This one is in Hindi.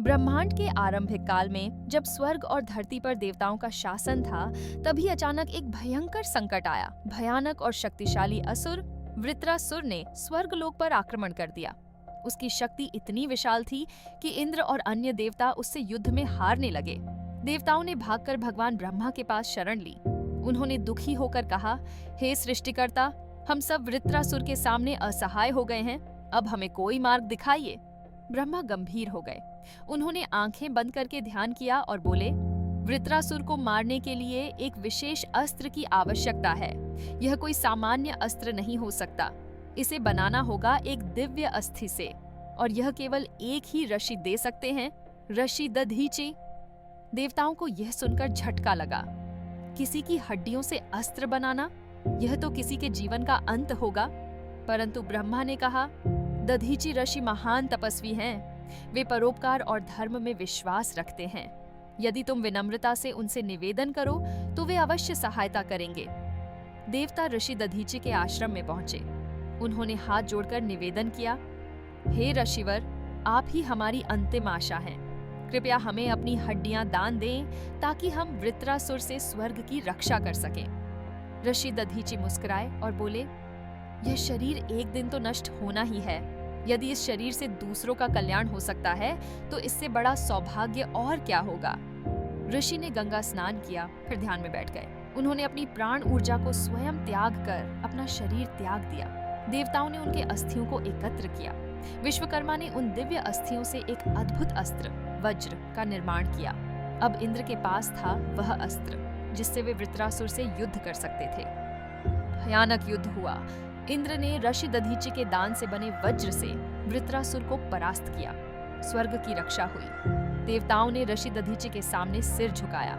ब्रह्मांड के आरंभिक काल में जब स्वर्ग और धरती पर देवताओं का शासन था, तभी अचानक एक भयंकर संकट आया। भयानक और शक्तिशाली असुर वृत्रासुर ने स्वर्गलोक पर आक्रमण कर दिया। उसकी शक्ति इतनी विशाल थी कि इंद्र और अन्य देवता उससे युद्ध में हारने लगे। देवताओं ने भागकर भगवान ब्रह्मा के पास शरण ली। उन्होंने दुखी होकर कहा, हे सृष्टिकर्ता, हम सब वृत्रासुर के सामने असहाय हो गए हैं, अब हमें कोई मार्ग दिखाइए। ब्रह्मा गंभीर हो गए। उन्होंने आंखें बंद करके ध्यान किया और बोले, वृत्रासुर को मारने के लिए एक विशेष अस्त्र की आवश्यकता है। यह कोई सामान्य अस्त्र नहीं हो सकता। इसे बनाना होगा एक दिव्य अस्थि से, और यह केवल एक ही ऋषि दे सकते हैं, ऋषि दधीचि। देवताओं को यह सुनकर झटका लगा। किसी की हड्डियों से अस्त्र बनाना, यह तो किसी के जीवन का अंत होगा। परंतु ब्रह्मा ने कहा, दधीचि ऋषि महान तपस्वी हैं। वे परोपकार और धर्म में विश्वास रखते हैं। यदि तुम विनम्रता से उनसे निवेदन करो तो वे अवश्य सहायता करेंगे। देवता ऋषि दधीचि के आश्रम में पहुंचे। उन्होंने हाथ जोड़कर निवेदन किया, हे ऋषिवर, आप ही हमारी अंतिम आशा हैं। कृपया हमें अपनी हड्डियां दान दें ताकि हम वृत्रासुर से स्वर्ग की रक्षा कर सकें। ऋषि दधीचि मुस्कुराए और बोले, यह शरीर एक दिन तो नष्ट होना ही है। यदि इस शरीर से दूसरों का कल्याण हो सकता है तो इससे बड़ा सौभाग्य और क्या होगा। ऋषि ने गंगा स्नान किया, फिर ध्यान में बैठ गए। उन्होंने अपनी प्राण ऊर्जा को स्वयं त्याग कर अपना शरीर त्याग दिया। देवताओं ने उनके अस्थियों को एकत्र किया। विश्वकर्मा ने उन दिव्य अस्थियों से एक अद्भुत अस्त्र वज्र का निर्माण किया। अब इंद्र के पास था वह अस्त्र जिससे वे वृत्रासुर से युद्ध कर सकते थे। भयानक युद्ध हुआ। इंद्र ने ऋषि दधीचि के दान से बने वज्र से वृत्रासुर को परास्त किया। स्वर्ग की रक्षा हुई। देवताओं ने ऋषि दधीचि के सामने सिर झुकाया।